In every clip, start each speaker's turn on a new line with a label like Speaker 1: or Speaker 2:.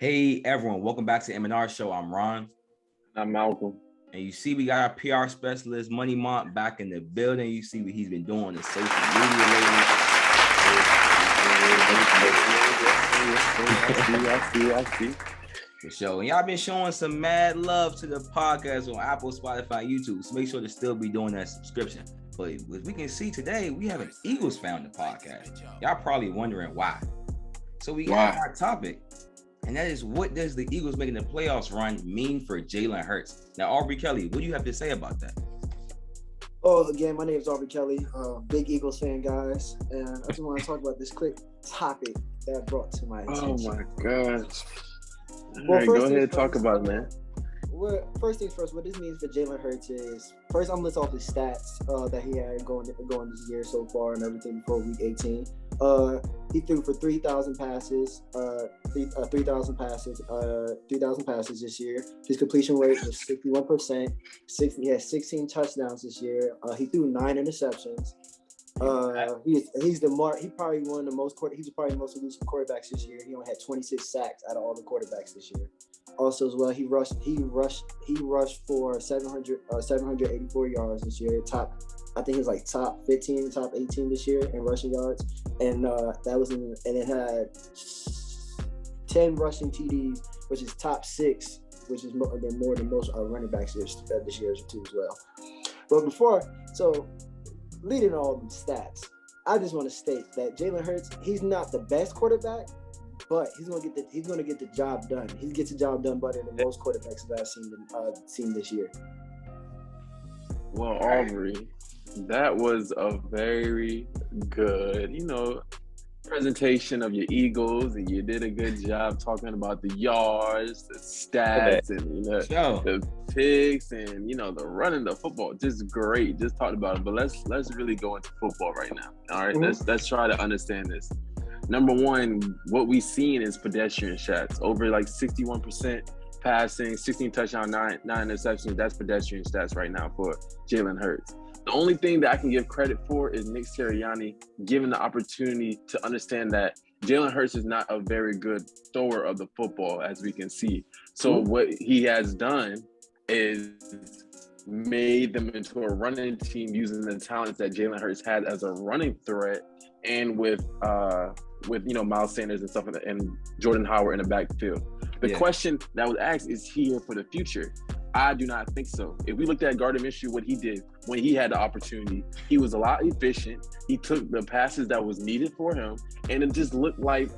Speaker 1: Hey everyone, welcome back to M&R Show. I'm Ron.
Speaker 2: I'm Malcolm.
Speaker 1: And you see we got our PR specialist, Money Mont, back in the building. You see what he's been doing in social media lately.
Speaker 2: I see.
Speaker 1: For sure. And y'all been showing some mad love to the podcast on Apple, Spotify, YouTube. So make sure to still be doing that subscription. But as we can see today, we have an Eagles fan on the podcast. Y'all probably wondering why. So we got our topic. And that is, what does the Eagles making the playoffs run mean for Jalen Hurts? Now, Aubrey Kelly, what do you have to say about that?
Speaker 3: Oh, again, my name is Aubrey Kelly, big Eagles fan, guys. And I just want to talk about this quick topic that brought to my attention.
Speaker 2: Oh, my gosh. All right, go ahead and talk about it, man.
Speaker 3: Well, first things first, what this means for Jalen Hurts is, first I'm going to list off his stats that he had going this year so far and everything before week 18. He threw for 3,000 passes, 3,000 passes this year. His completion rate was 61%. He had 16 touchdowns this year. He threw 9 interceptions. He's probably one of the most. He's probably the most elusive quarterbacks this year. He only had 26 sacks out of all the quarterbacks this year. Also, as well, he rushed for 784 yards this year. I think he was like top 15, top 18 this year in rushing yards, and it had 10 rushing TDs, which is top 6, which is more than most running backs this year too as well. But leading all them stats, I just want to state that Jalen Hurts, he's not the best quarterback, but he's gonna get the job done. He gets the job done better than most quarterbacks that I've seen this year.
Speaker 2: Well, Aubrey, that was a very good, presentation of your Eagles, and you did a good job talking about the yards, the stats, and the picks, and the running the football. Just great. Just talked about it, but let's really go into football right now. All right, let's try to understand this. Number one, what we seen is pedestrian shots, over like 61% passing, 16 touchdowns, 9 interceptions. That's pedestrian stats right now for Jalen Hurts. The only thing that I can give credit for is Nick Sirianni given the opportunity to understand that Jalen Hurts is not a very good thrower of the football, as we can see. So what he has done is made them into a running team using the talents that Jalen Hurts had as a running threat, and with Miles Sanders and stuff and Jordan Howard in the backfield. The question that was asked is he here for the future? I do not think so. If we looked at Gardner Minshew, what he did when he had the opportunity, he was a lot efficient. He took the passes that was needed for him, and it just looked like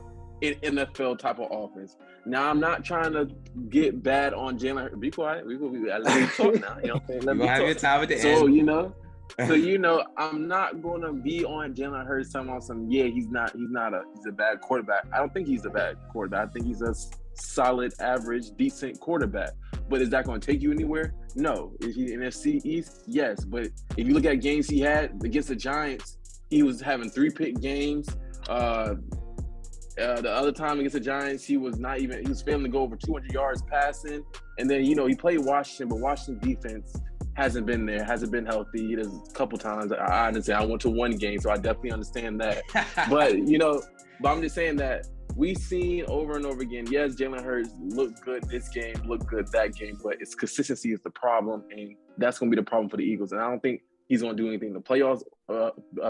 Speaker 2: an NFL type of offense. Now, I'm not trying to get bad on Jalen Hurts. Be quiet. We let me talk now.
Speaker 1: You're going to have your time at the end.
Speaker 2: So, I'm not going to be on Jalen Hurts talking about he's a bad quarterback. I don't think he's a bad quarterback. I think he's a solid, average, decent quarterback. But is that going to take you anywhere? No. Is he NFC East? Yes. But if you look at games he had against the Giants, he was having 3-pick games. The other time against the Giants, he was failing to go over 200 yards passing. And then, he played Washington, but Washington's defense hasn't been there, hasn't been healthy. There's a couple times I understand. I went to one game, so I definitely understand that. But I'm just saying that we've seen over and over again, yes, Jalen Hurts looked good this game, looked good that game, but its consistency is the problem, and that's going to be the problem for the Eagles. And I don't think he's going to do anything in the playoffs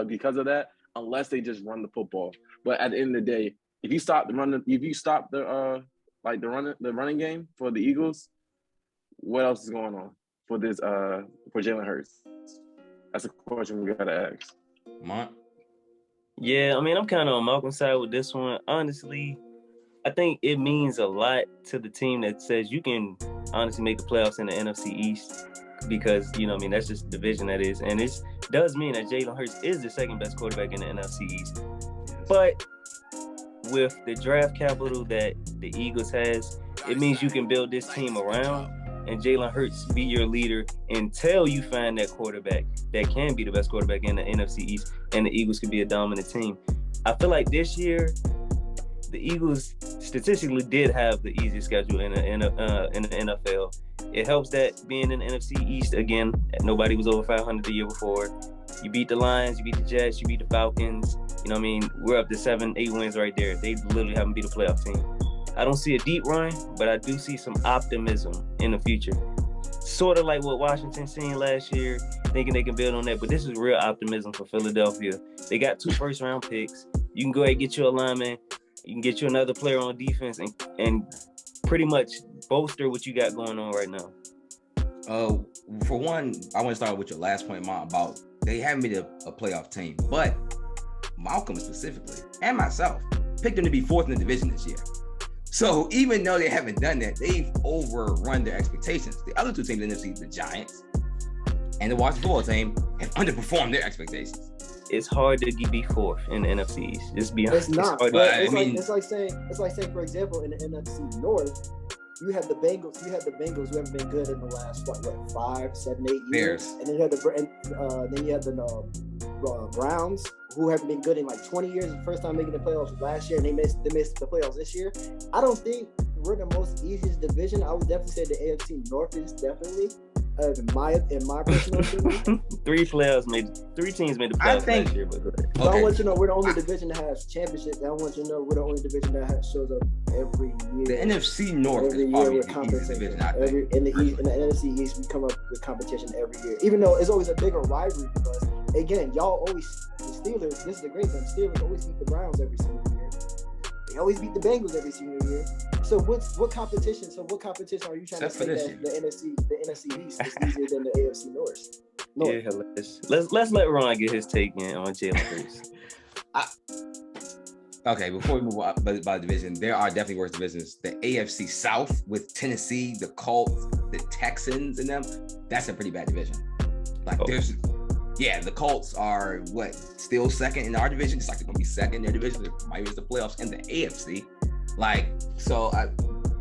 Speaker 2: because of that, unless they just run the football. But at the end of the day, if you stop the running game for the Eagles, what else is going on for this for Jalen Hurts? That's a question we got to ask.
Speaker 1: Mont?
Speaker 4: Yeah, I'm kind of on Malcolm's side with this one. Honestly, I think it means a lot to the team that says you can honestly make the playoffs in the NFC East because, that's just the division that is. And it does mean that Jalen Hurts is the second best quarterback in the NFC East. But with the draft capital that the Eagles has, it means you can build this team around and Jalen Hurts be your leader until you find that quarterback that can be the best quarterback in the NFC East, and the Eagles can be a dominant team. I feel like this year, the Eagles statistically did have the easiest schedule in the NFL. It helps that being in the NFC East, again, nobody was over 500 the year before. You beat the Lions, you beat the Jets, you beat the Falcons. We're up to 7-8 wins right there. They literally haven't beat a playoff team. I don't see a deep run, but I do see some optimism in the future. Sort of like what Washington seen last year, thinking they can build on that. But this is real optimism for Philadelphia. They got 2 first-round picks. You can go ahead and get you a lineman. You can get you another player on defense and pretty much bolster what you got going on right now.
Speaker 1: For one, I want to start with your last point, Mom, about they haven't been a playoff team. But Malcolm specifically, and myself, picked them to be 4th in the division this year. So even though they haven't done that, they've overrun their expectations. The other 2 teams in the NFC, the Giants and the Washington football team, have underperformed their expectations.
Speaker 4: It's hard to be 4th in the NFC East. Just be honest.
Speaker 3: It's not.
Speaker 4: It's
Speaker 3: It's like saying, for example, in the NFC North, you have the Bengals who haven't been good in the last 5, 7, 8 years.
Speaker 1: Bears.
Speaker 3: And then you have the Browns who haven't been good in like 20 years. The first time making the playoffs last year, and they missed the playoffs this year. I don't think we're the most easiest division. I would definitely say the AFC North is definitely. In my personal opinion,
Speaker 4: 3 teams made the playoffs last year. But
Speaker 3: I don't want you to know we're the only division that has championships. I don't want you to know we're the only division that shows up every year.
Speaker 1: The NFC North is probably the easiest division, I think.
Speaker 3: In the NFC East, we come up with competition every year. Even though it's always a bigger rivalry because, again, y'all always, the Steelers, this is the great thing, Steelers always beat the Browns every single year. They always beat the Bengals every single year. So what competition are you trying to say that the NFC East is easier than the AFC North?
Speaker 4: Yeah, let's let Ron get his take in on Jalen Hurts.
Speaker 1: Okay, before we move on by division, there are definitely worse divisions. The AFC South with Tennessee, the Colts, the Texans, and them. That's a pretty bad division. The Colts are still second in our division. It's like they're gonna be second in their division. They might miss the playoffs in the AFC.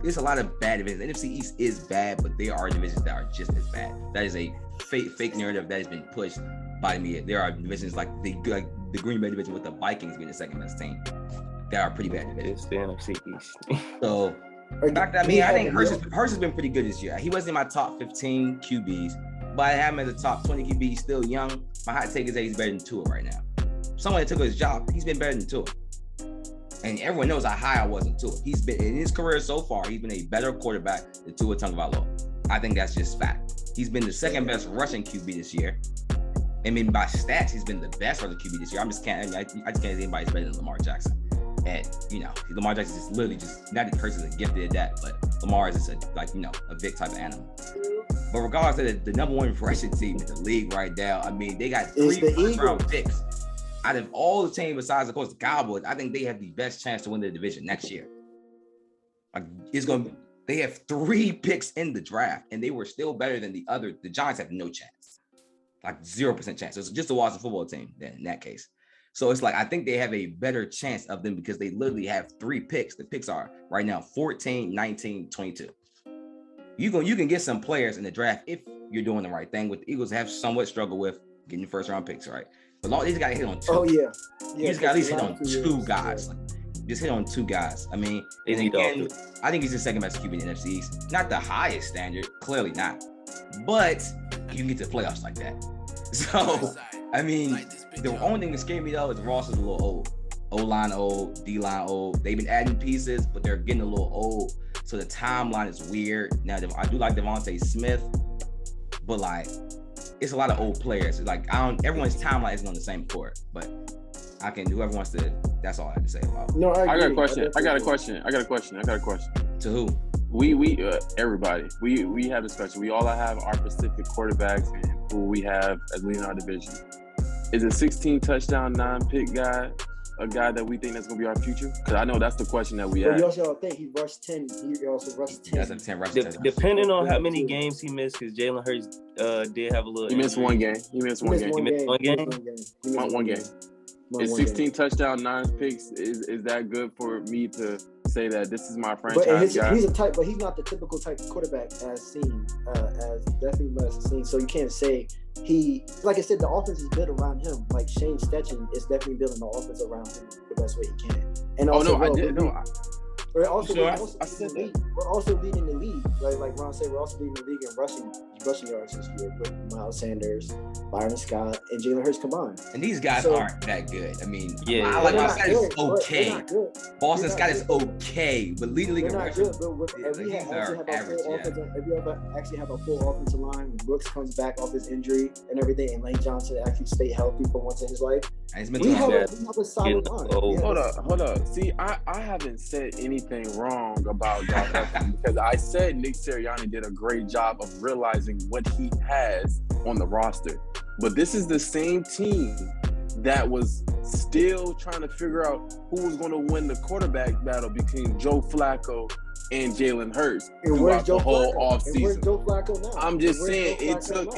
Speaker 1: There's a lot of bad divisions. The NFC East is bad, but there are divisions that are just as bad. That is a fake narrative that has been pushed by the media. There are divisions like the Green Bay division with the Vikings being the second best team. That are pretty bad divisions.
Speaker 4: It's the NFC East.
Speaker 1: So, I think Hurts has been pretty good this year. He wasn't in my top 15 QBs, but I have him as a top 20 QB. He's still young. My hot take is that he's better than Tua right now. Someone that took his job, he's been better than Tua. And everyone knows how high I was in Tua. He's been, in his career so far, he's been a better quarterback than Tua Tagovailoa. I think that's just fact. He's been the second best rushing QB this year. I mean, by stats, he's been the best rushing QB this year. I just can't say anybody's better than Lamar Jackson. And, Lamar Jackson is literally just, not that Hurts is gifted at that, but Lamar is just a big type of animal. But regardless of the number 1 rushing team in the league right now, I mean, they got 3 first-round picks. Out of all the teams besides, of course, the Cowboys, I think they have the best chance to win the division next year. They have 3 picks in the draft, and they were still better than the Giants have no chance. 0% chance. So it's just a Washington football team then in that case. So it's I think they have a better chance of them because they literally have 3 picks. The picks are right now 14, 19, 22. You can get some players in the draft if you're doing the right thing. With the Eagles have somewhat struggled with getting the first round picks, right? But they just got to hit on 2.
Speaker 3: Oh, yeah.
Speaker 1: You just got to at least hit on 2 guys. Just hit on 2 guys. I mean, again, I think he's the second best QB in the NFC East. Not the highest standard, clearly not. But you can get to the playoffs like that. So, I mean, the only thing that scared me, though, is Ross is a little old. O-line old, D-line old. They've been adding pieces, but they're getting a little old. So the timeline is weird. Now, I do like Devontae Smith, but, it's a lot of old players. Everyone's timeline isn't on the same court, but whoever wants to, that's all I have to say about it.
Speaker 2: No, I got a question. I got a question.
Speaker 1: To who?
Speaker 2: We everybody. We have discussion. We all have our specific quarterbacks and who we have as leading our division. Is a 16 touchdown, 9 pick guy a guy that we think that's gonna be our future? Because I know that's the question that we ask.
Speaker 3: You also think he rushed 10. He also rushed 10.
Speaker 1: That's a 10 rushing.
Speaker 4: Depending on how many games he missed, because Jalen Hurts did have a little.
Speaker 2: He missed one game. He missed one game. Is 16 touchdown, 9 picks? Is that good for me to say that this is my franchise guy?
Speaker 3: He's not the typical type of quarterback as seen, as definitely less seen. So you can't say like I said, the offense is built around him. Like Shane Steichen is definitely building the offense around him the best way he can. And also, We're also,
Speaker 1: Sure.
Speaker 3: we're also leading the league. Like Ron said, we're also leading the league in rushing yards this year with Miles Sanders, Byron Scott, and Jalen Hurts combined.
Speaker 1: And these guys aren't that good. I mean,
Speaker 4: Yeah.
Speaker 1: I like
Speaker 3: They're
Speaker 1: Miles
Speaker 3: not
Speaker 1: Scott is
Speaker 3: good,
Speaker 1: okay.
Speaker 3: they're not good.
Speaker 1: Boston
Speaker 3: They're
Speaker 1: Scott
Speaker 3: not
Speaker 1: is
Speaker 3: good.
Speaker 1: okay, but leading the league
Speaker 3: They're
Speaker 1: in
Speaker 3: not
Speaker 1: rushing.
Speaker 3: good, but if we
Speaker 1: These are average,
Speaker 3: if we actually have a full offensive line, when Brooks comes back off his injury and everything, and Lane Johnson actually stay healthy for once in his life,
Speaker 1: And he's
Speaker 3: we
Speaker 1: mental
Speaker 3: have
Speaker 1: health.
Speaker 3: a solid line.
Speaker 2: Hold up. See, I haven't said anything wrong about Josh Allen because I said Nick Sirianni did a great job of realizing what he has on the roster. But this is the same team that was still trying to figure out who was going to win the quarterback battle between Joe Flacco and Jalen Hurts throughout the whole offseason.
Speaker 3: Joe Flacco now?
Speaker 2: I'm just saying it took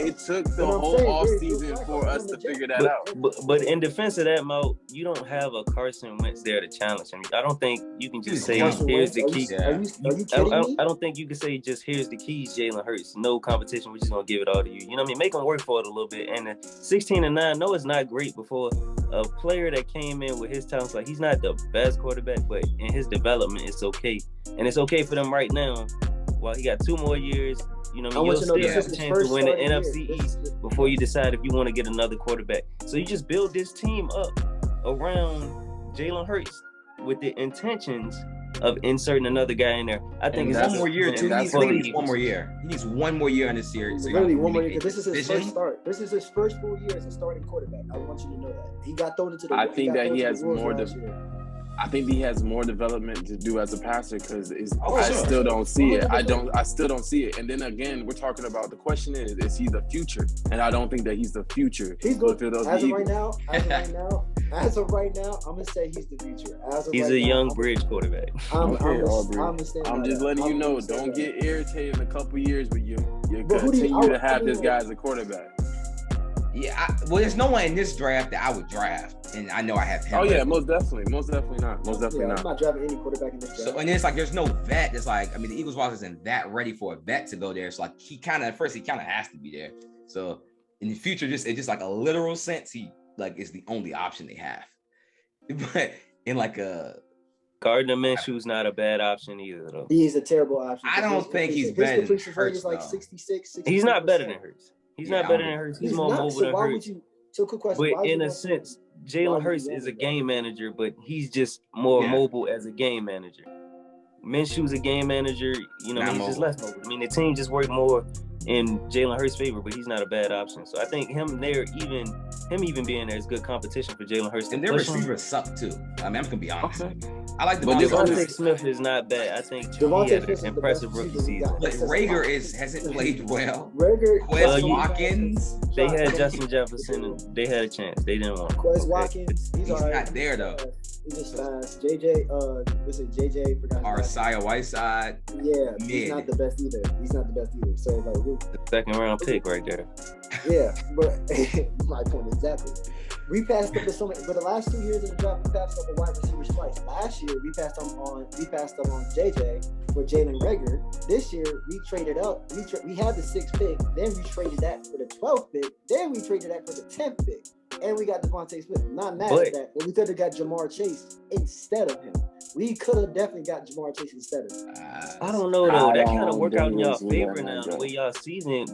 Speaker 2: the whole offseason for us to figure that out.
Speaker 4: But in defense of that, Mo, you don't have a Carson Wentz there to challenge him. I don't think you can just say here's the key.
Speaker 3: Are you kidding me?
Speaker 4: I don't think you can say just here's the keys, Jalen Hurts. No competition. We're just gonna give it all to you. You know what I mean? Make them work for it a little bit. And 16-9, no, it's not great before a player that came in with his talents. Like he's not the best quarterback, but in his development, it's okay. And it's okay for them right now. While he got 2 more years, you know, you'll still have a chance to win the NFC East before you decide if you want to get another quarterback. So you just build this team up around Jalen Hurts with the intentions of inserting another guy in there. I think it's
Speaker 1: one more year too. He needs one more year. He needs one more year in this series.
Speaker 3: Literally one more year. This is his first start. This is his first full year as a starting quarterback. I want you to know that. He got thrown into the.
Speaker 2: I think that he has more. I think he has more development to do as a passer because I still don't see it. I still don't see it. And then again, we're talking about the question is he the future? And I don't think that he's the future.
Speaker 3: He's good. As of right now, I'm gonna say he's the future.
Speaker 4: He's a young bridge quarterback.
Speaker 2: I'm just letting you know. Don't get irritated in a couple years when you continue to have this guy as a quarterback.
Speaker 1: Yeah, well, there's no one in this draft that I would draft, and I know I have him.
Speaker 2: Oh yeah, most definitely not.
Speaker 3: I'm not drafting any quarterback in this draft.
Speaker 1: So, and then it's like there's no vet. It's like, I mean, the Eagles roster isn't that ready for a vet to go there. So like he kind of has to be there. So in the future, it's just like a literal sense, he like is the only option they have. But in like a
Speaker 4: Gardner Minshew's not a bad option either, though.
Speaker 3: He's a terrible option.
Speaker 1: I don't think he's better than Hurts.
Speaker 3: Like 66.
Speaker 4: He's not better than Hurts. He's not better than Hurts. He's more mobile than Hurts.
Speaker 3: So quick question.
Speaker 4: But in a sense, Jalen Hurts is a game manager, but he's just more mobile as a game manager. Minshew's a game manager, you know, he's just less mobile. I mean, the team just worked more in Jalen Hurts' favor, but he's not a bad option. So I think him even being there is good competition for Jalen Hurts.
Speaker 1: And their receivers suck too. I mean, I'm gonna be honest.
Speaker 2: Okay.
Speaker 1: I like
Speaker 4: Devontae Smith is not bad. I think he had an impressive rookie season.
Speaker 1: But Rager hasn't played well.
Speaker 3: Quez
Speaker 1: Watkins.
Speaker 4: They had Justin Jefferson and they had a chance. They didn't want him.
Speaker 3: Quez Watkins.
Speaker 1: He's not there though.
Speaker 3: He's just fast. JJ, JJ forgot.
Speaker 1: Arcega Whiteside.
Speaker 3: Yeah, he's not the best either. So like
Speaker 4: the second round pick right there.
Speaker 3: Yeah, but my point exactly. We passed up so many, but the last 2 years in the draft, we passed up a wide receivers twice. Last year, we passed up on JJ for Jalen Reagor. This year, we traded up. We had the 6th pick, then we traded that for the 12th pick, then we traded that for the 10th pick, and we got Devontae Smith. Not mad at that, but we could have got Jamar Chase instead of him. We could have definitely got Jamar Chase instead of him.
Speaker 4: I don't know though. That kind of worked out in y'all favor now. The way y'all season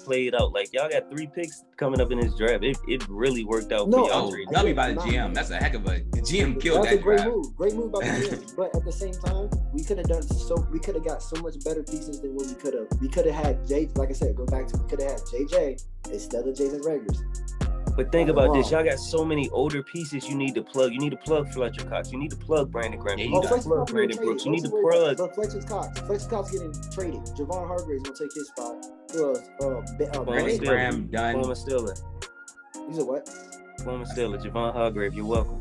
Speaker 4: played out, like y'all got 3 picks coming up in this draft. It really worked out for y'all.
Speaker 1: Dummy by the GM. That's a heck of the GM killed that
Speaker 3: draft.
Speaker 1: Move.
Speaker 3: Great move by the GM. But at the same time, we could have got so much better pieces than what we could have. We could have had like I said, go back to we could have had JJ instead of Jalen Reagor.
Speaker 4: But think about this. Y'all got so many older pieces you need to plug. You need to plug Fletcher Cox. You need to plug Brandon Graham. You need to plug Brandon Brooks. You need to plug.
Speaker 3: But Fletcher Cox getting traded. Javon Hargrave's going to take his spot. Who else?
Speaker 1: Brandon Graham done.
Speaker 4: Former Steeler.
Speaker 3: He's a what?
Speaker 4: Former Steeler. Javon Hargrave, you're welcome.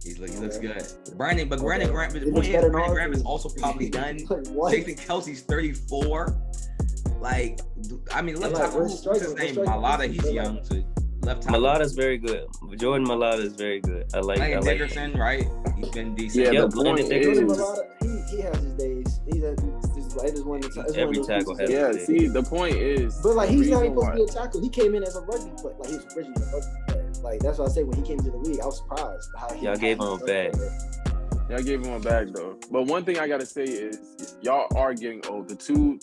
Speaker 1: He looks good. Brandon Graham is also probably done. Jason Kelsey's 34. Like, I mean, left tackle. What's his name? Malata. He's young too.
Speaker 4: Malata's very good. Jordan Malata is very good. I like
Speaker 1: Dickerson, right? He's been decent.
Speaker 2: Yeah, the point is,
Speaker 3: he has his days.
Speaker 4: Every tackle has
Speaker 2: his days. See, the point is,
Speaker 3: but like he's not even supposed to be a tackle. He came in as a rugby player. Like he was originally a rugby player. Like that's what I say when he came to the league. I was surprised how
Speaker 4: y'all gave him a bag.
Speaker 2: Y'all gave him a bag though. But one thing I gotta say is y'all are getting old. The two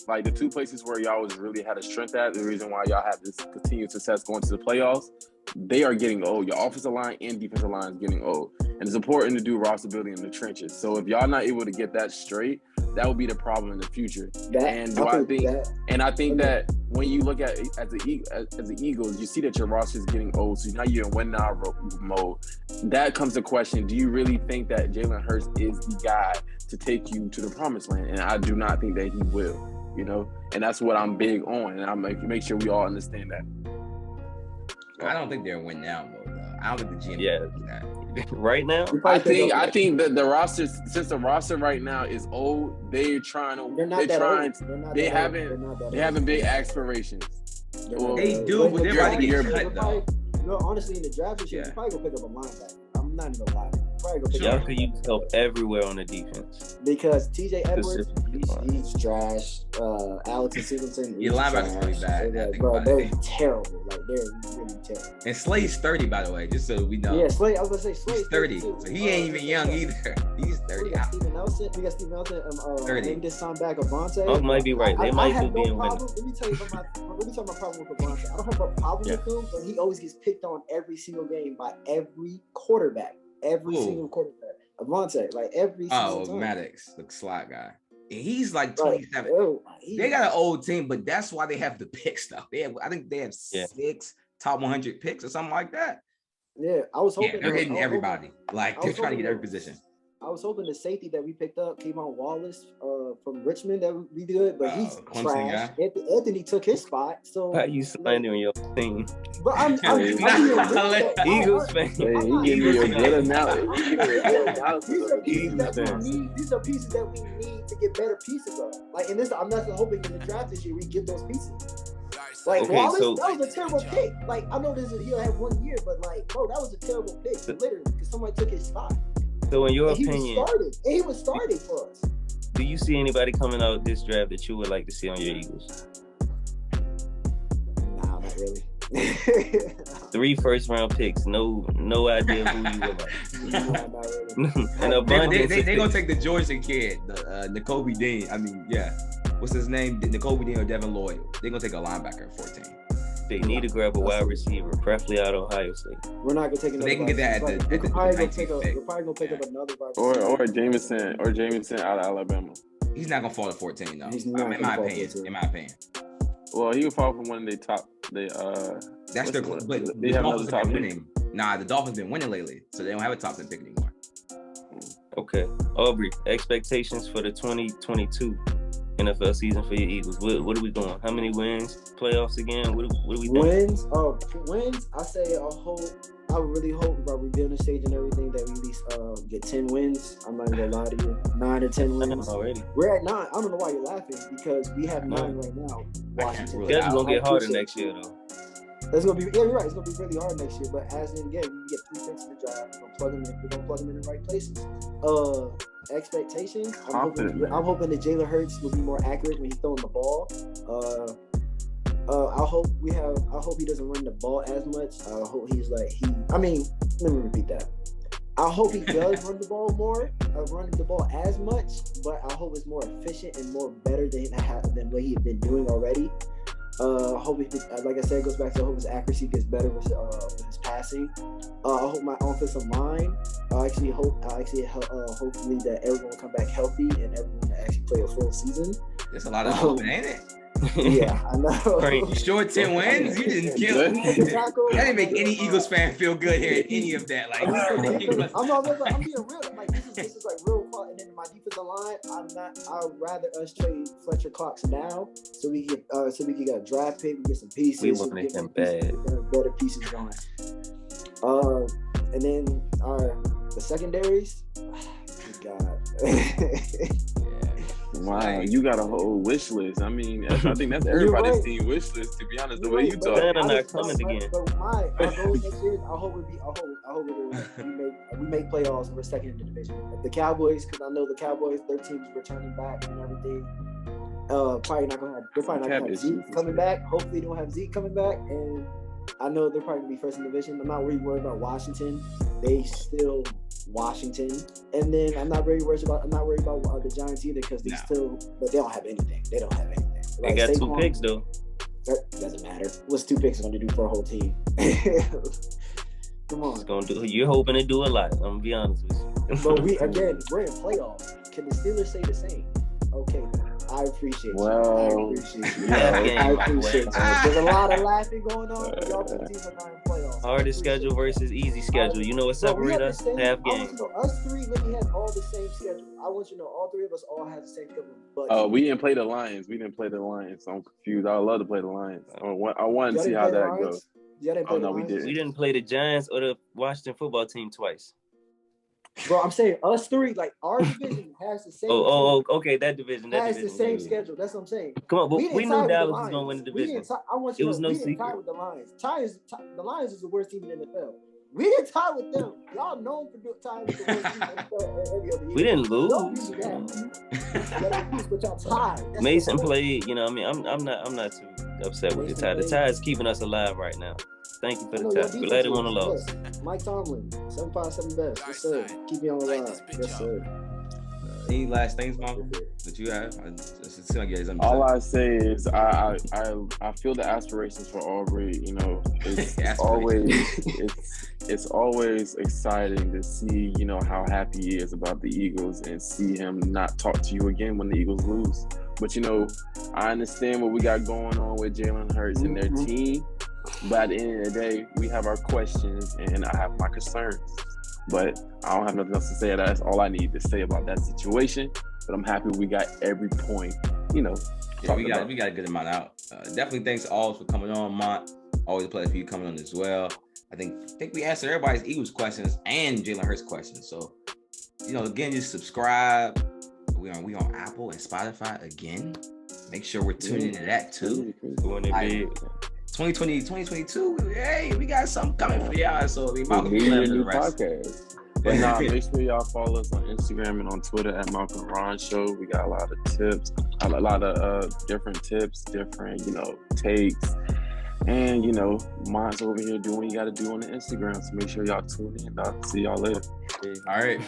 Speaker 2: places where y'all was really had a strength at, the reason why y'all have this continued success going to the playoffs, they are getting old. Your offensive line and defensive line is getting old. And it's important to do roster building in the trenches. So if y'all not able to get that straight, that will be the problem in the future. I think that when you look at as the Eagles, you see that your roster is getting old. So now you're in win now mode. That comes to question: do you really think that Jalen Hurts is the guy to take you to the promised land? And I do not think that he will. You know, and that's what I'm big on, and I'm make sure we all understand that.
Speaker 1: I don't think they're win now mode though. I don't think the GM does that.
Speaker 4: Right now,
Speaker 2: I think that the roster, since the roster right now is old, they haven't big aspirations.
Speaker 1: They do, but they're about to get cut though.
Speaker 3: No, honestly, in the draft this year, you're probably gonna pick up a linebacker. I'm not even gonna lie.
Speaker 4: Y'all could use help everywhere on the defense.
Speaker 3: Because TJ Edwards, he's trash. Alex Stevenson,
Speaker 1: your linebackers really bad.
Speaker 3: Bro, they're terrible. Like they're really terrible.
Speaker 1: And Slade's 30, by the way, just so we know.
Speaker 3: Yeah, Slade. I was gonna say Slade.
Speaker 1: He's 30, so he ain't even young either. He's 30.
Speaker 3: We got Steven Nelson. 30. Named this son back Avante.
Speaker 4: Oh, might be right. They might be being winning.
Speaker 3: Let me tell you my problem with Avante. I don't have a problem with him, but he always gets picked on every single game by every quarterback. Every single quarterback. Avante, like every single time.
Speaker 1: Maddox, the slot guy. He's like 27. They got an old team, but that's why they have the picks though. I think they have 6 top 100 picks or something like that.
Speaker 3: Yeah, I was hoping
Speaker 1: they're hitting everybody. Like they're trying to get every position.
Speaker 3: I was hoping the safety that we picked up, Kevon Wallace from Richmond, that would be good, but he's trash. Anthony took his spot. So
Speaker 4: how you slandering your team?
Speaker 3: But I'm
Speaker 4: Eagles fan.
Speaker 2: He gave me a good analogy.
Speaker 3: These are pieces that we need to get better pieces of. Like in this, I'm not hoping in the draft this year we get those pieces. Like Wallace, that was a terrible pick. Like I know he'll have 1 year, but like, bro, that was a terrible pick, literally, because somebody took his spot.
Speaker 4: So in your opinion,
Speaker 3: he was starting for us.
Speaker 4: Do you see anybody coming out of this draft that you would like to see on your Eagles?
Speaker 3: Nah, not really.
Speaker 4: 3 first-round picks. No idea who you would like.
Speaker 3: Nah, not really.
Speaker 4: And abundance.
Speaker 1: They gonna take the Georgia kid, the N'Kobe Dean. I mean, yeah. What's his name? N'Kobe Dean or Devin Lloyd? They're gonna take a linebacker at 14.
Speaker 4: They need to grab a wide receiver, preferably out of Ohio State.
Speaker 3: We're not gonna take another.
Speaker 1: They can get that at the 19th pick.
Speaker 3: We're probably gonna pick up another wide
Speaker 2: receiver. Or Jameson out of Alabama.
Speaker 1: He's not gonna fall to 14 though.
Speaker 3: He's not
Speaker 1: in my opinion.
Speaker 2: Well, he would fall from one of their top.
Speaker 1: That's their. But
Speaker 2: they have another top
Speaker 1: winning. Nah, the Dolphins been winning lately, so they don't have a top 10 pick anymore.
Speaker 4: Okay, Aubrey, expectations for the 2022 NFL season for your Eagles. What are we doing? How many wins? Playoffs again? What are we doing?
Speaker 3: Wins. I say I really hope about rebuilding stage and everything that we at least get 10 wins. I'm not gonna lie to you. 9 or 10 wins.
Speaker 4: Already.
Speaker 3: We're at 9. I don't know why you're laughing, because we have 9 right now. Washington.
Speaker 4: That's gonna get harder next year though.
Speaker 3: That's gonna be you're right. It's gonna be really hard next year. But as in again, we get 3 picks in the draft. We're gonna plug them in the right places. Expectations. I'm hoping that Jalen Hurts will be more accurate when he's throwing the ball. I hope he doesn't run the ball as much. I hope let me repeat that. I hope he does run the ball more, running the ball as much, but I hope it's more efficient and more better than what he had been doing already. I hope like I said, it goes back to I hope his accuracy gets better with his passing. I hope my offensive line. Hopefully that everyone will come back healthy and everyone will actually play a full season.
Speaker 1: There's a lot of hope, ain't it?
Speaker 3: Yeah, I know.
Speaker 1: You sure 10 wins? You didn't kill me. That didn't make any Eagles fan feel good hearing any of that. Like,
Speaker 3: I'm being real. Like this is like real quality. And then my defensive line, I'd rather us trade Fletcher Cox now so we get a draft pick, we get some pieces.
Speaker 4: We want to make them bad.
Speaker 3: Better pieces going. And then the secondaries. God.
Speaker 2: Wow, you got a whole wish list. I mean, I think that's everybody's team wish list. To be honest, the way you talk.
Speaker 4: They're not coming again.
Speaker 3: But my goal next year, I hope we make playoffs and we're second in the division. The Cowboys, because I know the Cowboys, their team's returning back and everything. They're probably not gonna have Zeke coming back. Hopefully, they don't have Zeke coming back, and I know they're probably gonna be first in the division. I'm not really worried about Washington. They still Washington, and then I'm not worried about the Giants either because but they don't have anything. They don't have anything.
Speaker 4: They got 2 picks though.
Speaker 3: That doesn't matter. What's 2 picks going to do for a whole team? Come on.
Speaker 4: You're hoping to do a lot. I'm gonna be honest with you.
Speaker 3: But we're in playoffs. Can the Steelers say the same? Okay, man. I appreciate you. I appreciate you. There's a lot of laughing going on. Y'all two teams are not in playoffs.
Speaker 4: Hardest schedule versus easy schedule. You know what separates us? Half games.
Speaker 3: Us three literally have all the same schedule. I want you to know all 3 of us all have the same schedule. But
Speaker 2: we didn't play the Lions. So I'm confused. I would love to play the Lions. I want to see how that goes.
Speaker 3: We
Speaker 2: didn't.
Speaker 4: We didn't play the Giants or the Washington football team twice.
Speaker 3: Bro, I'm saying us 3, like our division has the same.
Speaker 4: Okay, that division.
Speaker 3: Has the same schedule. That's what I'm saying.
Speaker 4: Come on, but we knew Dallas was gonna win the division.
Speaker 3: It was no secret. Tie with the Lions. The Lions is the worst team in the NFL. We didn't tie with them. Y'all known for tying with the worst team in the NFL every other year.
Speaker 4: We didn't lose.
Speaker 3: But y'all tied.
Speaker 4: Mason played. You know, I mean, I'm not too upset with the tie. The tie is keeping us alive right now. Thank you for the tie. We're glad it won a loss.
Speaker 3: Mike Tomlin, 757 best. Yes, sir. Keep me on the line. Yes, sir.
Speaker 1: Any last things, Mom, that you have?
Speaker 2: All I say is I feel the aspirations for Aubrey. You know, it's always exciting to see, you know, how happy he is about the Eagles and see him not talk to you again when the Eagles lose. But you know, I understand what we got going on with Jalen Hurts and their team. But at the end of the day, we have our questions and I have my concerns. But I don't have nothing else to say. That's all I need to say about that situation. But I'm happy we got every point, you know.
Speaker 1: Yeah, we got a good amount out. Definitely thanks to all for coming on, Mont. Always a pleasure for you coming on as well. I think we answered everybody's Eagles questions and Jalen Hurts questions. So, you know, again, just subscribe. We on Apple and Spotify again. Make sure we're tuning into that too. 2022, hey, we got something coming for y'all. So we might be
Speaker 2: a new podcast. But make sure y'all follow us on Instagram and on Twitter at Malc and Ron Show. We got a lot of tips, a lot of different tips, different, you know, takes. And, you know, mine's over here doing what you got to do on the Instagram. So make sure y'all tune in. I'll see y'all later.
Speaker 1: All right.